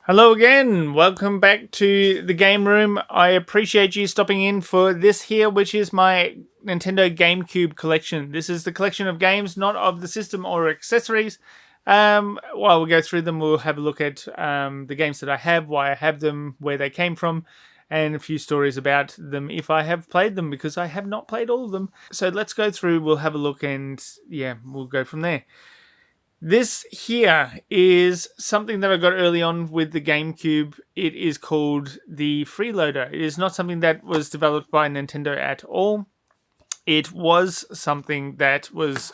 Hello again, welcome back to the Game Room. I appreciate you stopping in for this here, which is my Nintendo GameCube collection. This is the collection of games, not of the system or accessories. While we go through them, we'll have a look at the games that I have, why I have them, where they came from, and a few stories about them if I have played them, because I have not played all of them. So let's go through, we'll have a look, and yeah, we'll go from there. This here is something that I got early on with the GameCube. It is called the freeloader. It is not something that was developed by Nintendo at all. It was something that was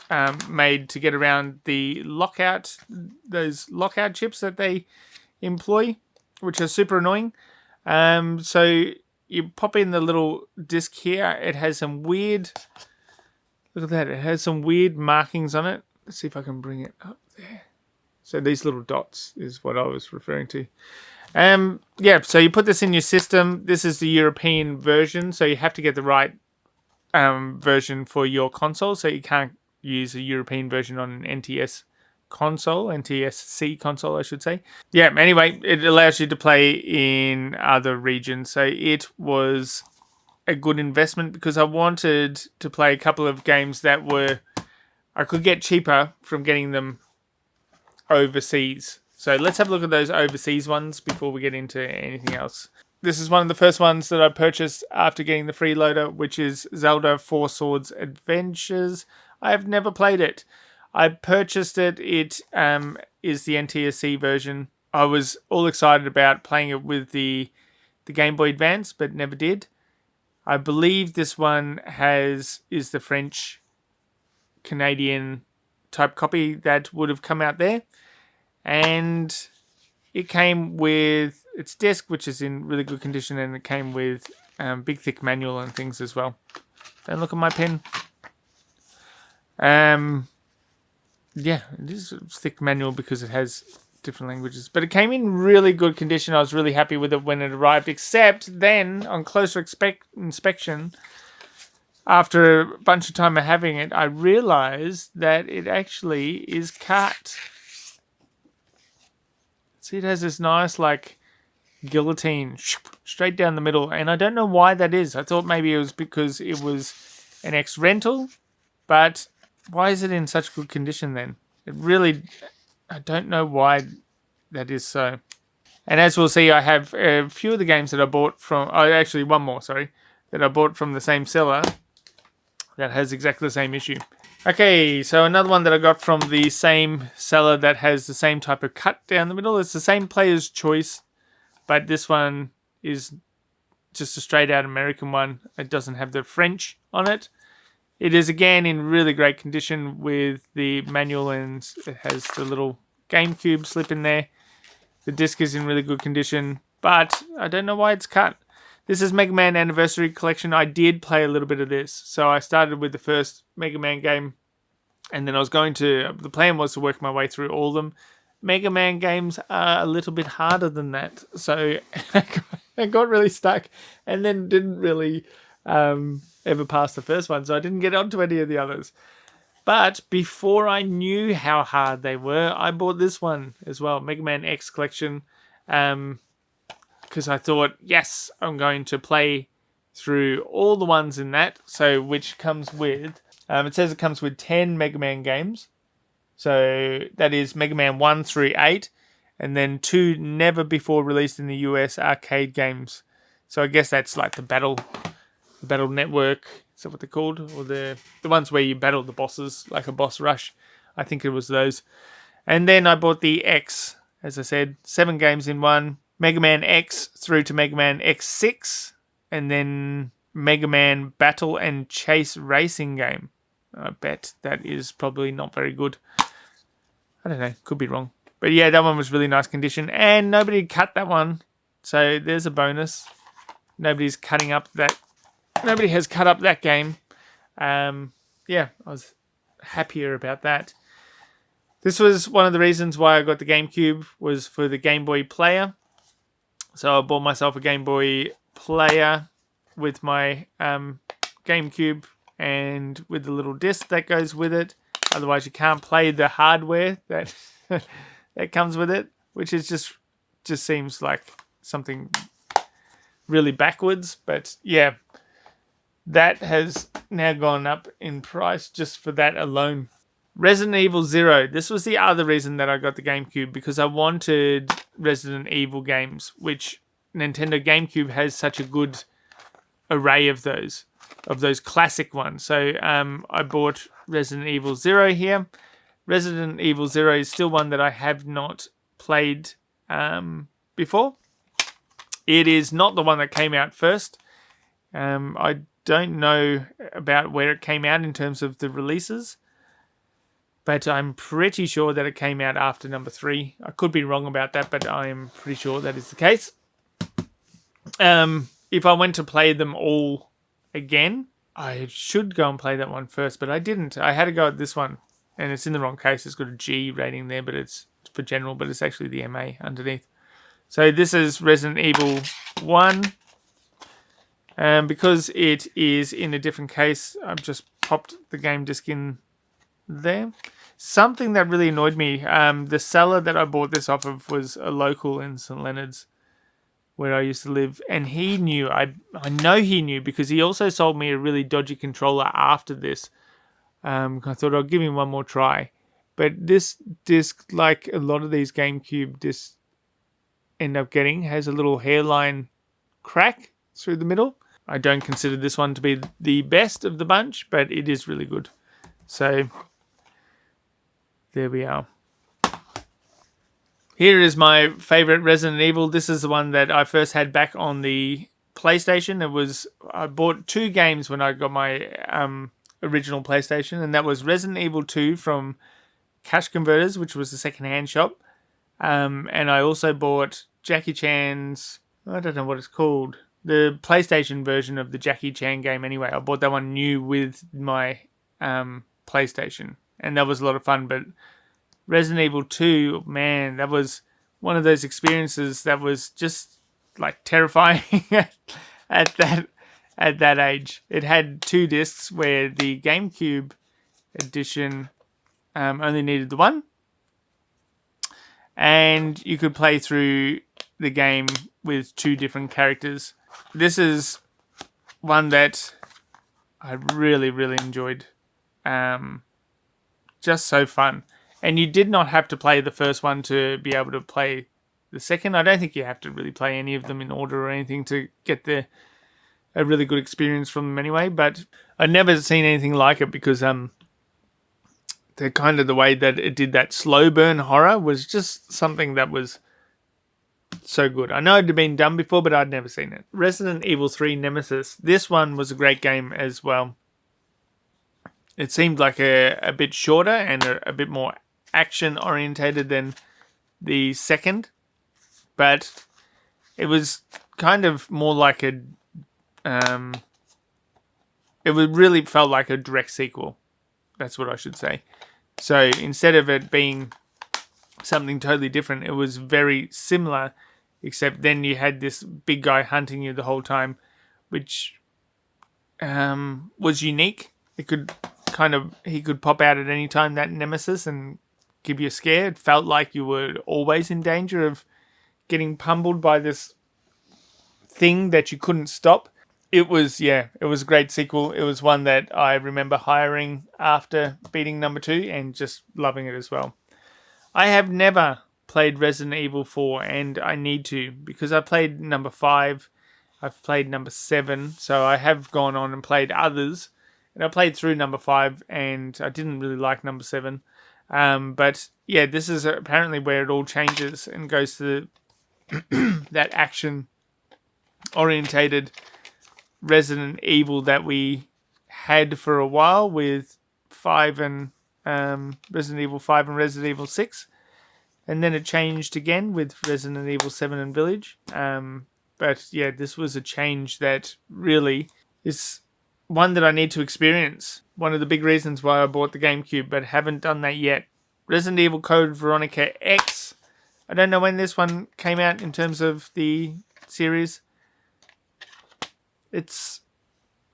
made to get around the lockout, those lockout chips that they employ, which are super annoying. So you pop in the little disc here. It has some weird, look at that, it has some weird markings on it. Let's see if I can bring it up there. So these little dots is what I was referring to. Yeah, so you put this in your system. This is the European version, so you have to get the right version for your console. So you can't use a European version on an NTS console, NTSC console, I should say. Yeah, anyway, it allows you to play in other regions. So it was a good investment because I wanted to play a couple of games that were I could get cheaper from getting them overseas. So let's have a look at those overseas ones before we get into anything else. This is one of the first ones that I purchased after getting the freeloader, which is Zelda 4 Swords Adventures. I have never played it. I purchased it. It is the NTSC version. I was all excited about playing it with the Game Boy Advance, but never did. I believe this one is the French Canadian type copy that would have come out there, and it came with its disc, which is in really good condition, and it came with big thick manual and things as well. Don't look at my pen. Yeah, it is a thick manual because it has different languages, but it came in really good condition. I was really happy with it when it arrived, except then on closer inspection, after a bunch of time of having it, I realized that it actually is Kart. See, it has this nice, like, guillotine straight down the middle, and I don't know why that is. I thought maybe it was because it was an ex-rental, but why is it in such good condition then? I don't know why that is so. And as we'll see, I have a few of the games that I bought from, actually one more, sorry, that I bought from the same seller that has exactly the same issue. Okay, so another one that I got from the same seller that has the same type of cut down the middle. It's the same player's choice, but this one is just a straight out American one. It doesn't have the French on it. It is again in really great condition with the manual, and it has the little GameCube slip in there. The disc is in really good condition, but I don't know why it's cut. This is Mega Man Anniversary Collection. I did play a little bit of this. So I started with the first Mega Man game, and then the plan was to work my way through all of them. Mega Man games are a little bit harder than that. So I got really stuck and then didn't really ever pass the first one. So I didn't get onto any of the others. But before I knew how hard they were, I bought this one as well, Mega Man X Collection. Because I thought, yes, I'm going to play through all the ones in that. So, which comes with, it says it comes with 10 Mega Man games. So, that is Mega Man 1 through 8. And then 2 never before released in the US arcade games. So, I guess that's like the Battle Network. Is that what they're called? Or the ones where you battle the bosses, like a boss rush. I think it was those. And then I bought the X, as I said, 7 games in one. Mega Man X through to Mega Man X6, and then Mega Man Battle and Chase Racing game. I bet that is probably not very good. I don't know, could be wrong. But yeah, that one was really nice condition, and nobody cut that one, so there's a bonus. Nobody has cut up that game. Yeah, I was happier about that. This was one of the reasons why I got the GameCube, was for the Game Boy player. So I bought myself a Game Boy player with my GameCube and with the little disc that goes with it. Otherwise, you can't play the hardware that that comes with it, which is just just seems like something really backwards. But yeah, that has now gone up in price just for that alone. Resident Evil 0. This was the other reason that I got the GameCube, because I wanted Resident Evil games, which Nintendo GameCube has such a good array of those classic ones. So I bought Resident Evil 0 here. Resident Evil 0 is still one that I have not played before. It is not the one that came out first. I don't know about where it came out in terms of the releases, but I'm pretty sure that it came out after number 3. I could be wrong about that, but I am pretty sure that is the case. If I went to play them all again, I should go and play that one first, but I didn't. I had to go at this one, and it's in the wrong case. It's got a G rating there, but it's for general, but it's actually the MA underneath. So this is Resident Evil 1. Because it is in a different case, I've just popped the game disc in there. Something that really annoyed me, the seller that I bought this off of was a local in St. Leonard's, where I used to live, and he knew, I know he knew, because he also sold me a really dodgy controller after this. I thought I'll give him one more try. But this disc, like a lot of these GameCube discs end up getting, has a little hairline crack through the middle. I don't consider this one to be the best of the bunch, but it is really good. So there we are. Here is my favorite Resident Evil. This is the one that I first had back on the PlayStation. I bought 2 games when I got my original PlayStation, and that was Resident Evil 2 from Cash Converters, which was the second-hand shop. And I also bought Jackie Chan's, I don't know what it's called, the PlayStation version of the Jackie Chan game anyway. I bought that one new with my PlayStation, and that was a lot of fun. But Resident Evil 2, man, that was one of those experiences that was just like terrifying at that age. It had 2 discs, where the GameCube edition only needed the one, and you could play through the game with 2 different characters. This is one that I really, really enjoyed. Just so fun. And you did not have to play the first one to be able to play the second. I don't think you have to really play any of them in order or anything to get a really good experience from them anyway. But I've never seen anything like it, because the kind of the way that it did that slow burn horror was just something that was so good. I know it had been done before, but I'd never seen it. Resident Evil 3 Nemesis. This one was a great game as well. It seemed like a bit shorter and a bit more action orientated than the second, but it was kind of more like it really felt like a direct sequel. That's what I should say. So instead of it being something totally different, it was very similar, except then you had this big guy hunting you the whole time, which was unique. He could pop out at any time, that Nemesis, and give you a scare. It felt like you were always in danger of getting pummeled by this thing that you couldn't stop. It was a great sequel. It was one that I remember hiring after beating number 2 and just loving it as well. I have never played Resident Evil 4, and I need to, because I played number 5, I've played number 7, so I have gone on and played others, and I played through number 5, and I didn't really like number 7. But yeah, this is apparently where it all changes and goes to that action-orientated Resident Evil that we had for a while with 5 and Resident Evil 5 and Resident Evil 6. And then it changed again with Resident Evil 7 and Village. But yeah, this was a change that really is one that I need to experience. One of the big reasons why I bought the GameCube, but haven't done that yet. Resident Evil Code Veronica X. I don't know when this one came out in terms of the series. It's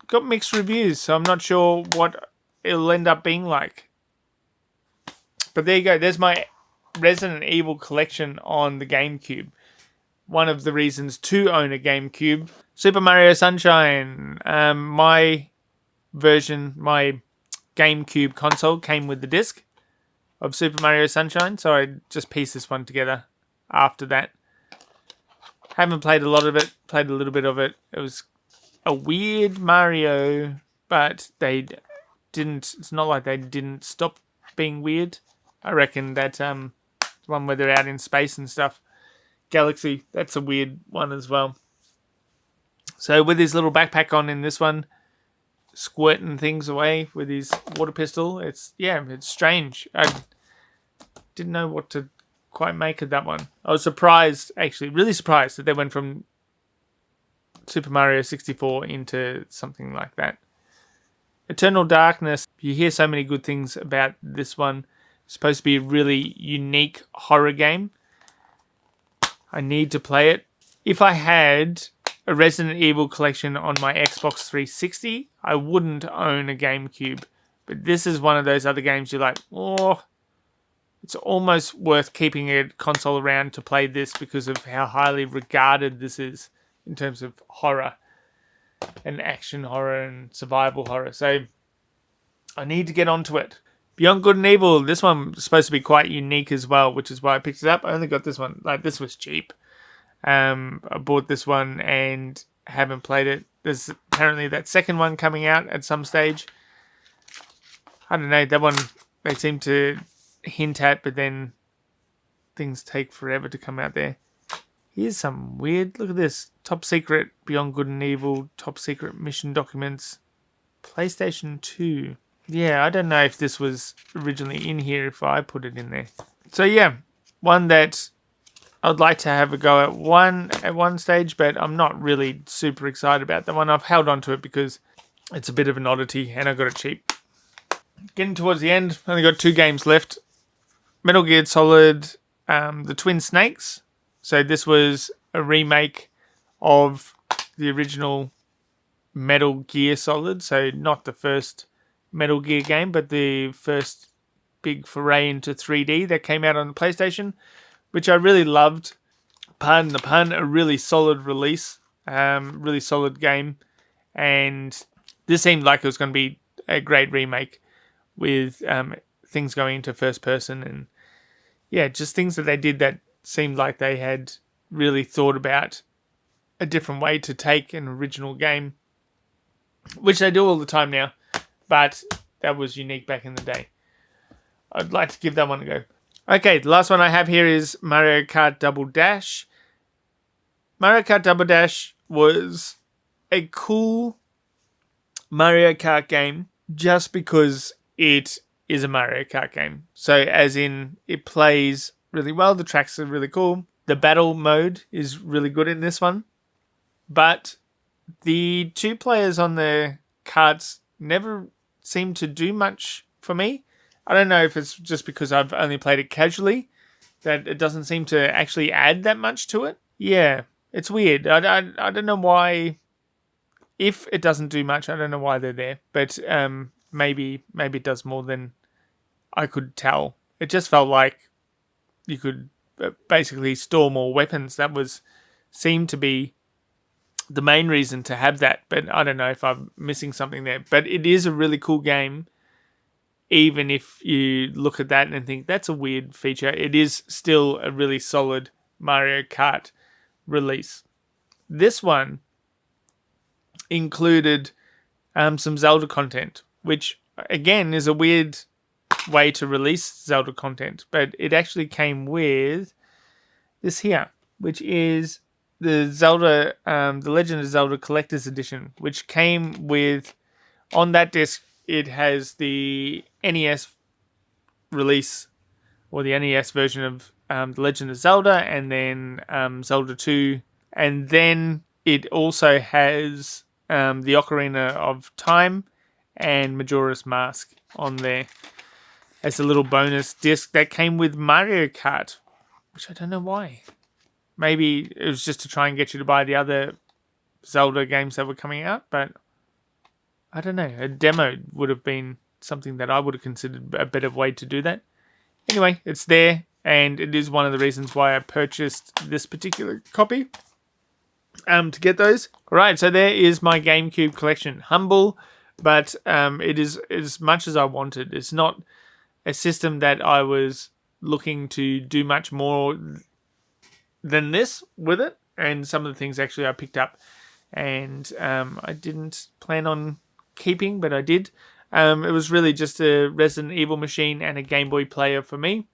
got mixed reviews, so I'm not sure what it'll end up being like. But there you go. There's my Resident Evil collection on the GameCube. one of the reasons to own a GameCube. Super Mario Sunshine. My version, my GameCube console came with the disc of Super Mario Sunshine, so I just pieced this one together after that. Haven't played a lot of it, played a little bit of it. It was a weird Mario, but they didn't, it's not like they didn't stop being weird. I reckon that one where they're out in space and stuff, Galaxy, that's a weird one as well. So with his little backpack on in this one, squirting things away with his water pistol, it's strange. I didn't know what to quite make of that one. I was surprised, actually, really surprised that they went from Super Mario 64 into something like that. Eternal Darkness, you hear so many good things about this one. It's supposed to be a really unique horror game. I need to play it. If I had a Resident Evil collection on my Xbox 360, I wouldn't own a GameCube. But this is one of those other games you're like, oh, it's almost worth keeping a console around to play this because of how highly regarded this is in terms of horror and action horror and survival horror. So I need to get onto it. Beyond Good and Evil, this one was supposed to be quite unique as well, which is why I picked it up. I only got this one, like, this was cheap. I bought this one and haven't played it. There's apparently that second one coming out at some stage. I don't know, that one they seem to hint at, but then things take forever to come out there. Here's some weird, look at this, top secret Beyond Good and Evil, top secret mission documents, PlayStation 2. Yeah, I don't know if this was originally in here, if I put it in there. So yeah, one that I'd like to have a go at one stage, but I'm not really super excited about that one. I've held on to it because it's a bit of an oddity and I got it cheap. Getting towards the end, only got 2 games left. Metal Gear Solid, The Twin Snakes. So this was a remake of the original Metal Gear Solid. So not the first Metal Gear game, but the first big foray into 3D that came out on the PlayStation, which I really loved. Pardon the pun, a really solid release, really solid game. And this seemed like it was going to be a great remake with things going into first person and just things that they did that seemed like they had really thought about a different way to take an original game, which they do all the time now, but that was unique back in the day. I'd like to give that one a go. Okay, the last one I have here is Mario Kart Double Dash. Mario Kart Double Dash was a cool Mario Kart game just because it is a Mario Kart game. So as in, it plays really well, the tracks are really cool, the battle mode is really good in this one, but the 2 players on the karts never seem to do much for me. I don't know if it's just because I've only played it casually, that it doesn't seem to actually add that much to it. Yeah, it's weird. I don't know why. If it doesn't do much, I don't know why they're there. But maybe it does more than I could tell. It just felt like you could basically store more weapons. That seemed to be the main reason to have that. But I don't know if I'm missing something there. But it is a really cool game. Even if you look at that and think that's a weird feature, it is still a really solid Mario Kart release. This one included some Zelda content, which again is a weird way to release Zelda content, but it actually came with this here, which is the Zelda, the Legend of Zelda Collector's Edition, which came with, on that disc, it has the NES release, or the NES version of The Legend of Zelda, and then Zelda 2. And then it also has the Ocarina of Time and Majora's Mask on there as a little bonus disc that came with Mario Kart, which I don't know why. Maybe it was just to try and get you to buy the other Zelda games that were coming out, but I don't know. A demo would have been something that I would have considered a better way to do that. Anyway, it's there. and it is one of the reasons why I purchased this particular copy. To get those. Right, so there is my GameCube collection. Humble, but it is as much as I wanted. It's not a system that I was looking to do much more than this with it. And some of the things actually I picked up and I didn't plan on keeping, but I did. It was really just a Resident Evil machine and a Game Boy player for me.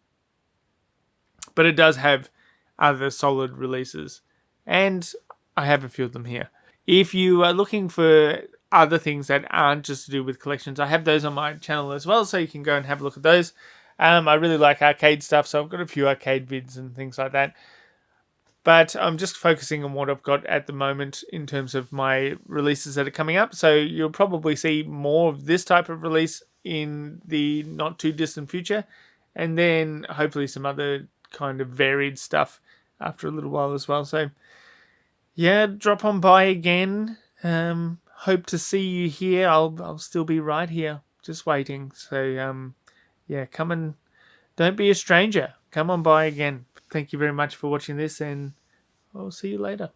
But it does have other solid releases. And I have a few of them here. If you are looking for other things that aren't just to do with collections, I have those on my channel as well, so you can go and have a look at those. I really like arcade stuff, so I've got a few arcade vids and things like that. But I'm just focusing on what I've got at the moment in terms of my releases that are coming up. So you'll probably see more of this type of release in the not too distant future. And then hopefully some other kind of varied stuff after a little while as well. So yeah, drop on by again. Hope to see you here. I'll still be right here, just waiting. So yeah, come and don't be a stranger. Come on by again. Thank you very much for watching this, and I'll see you later.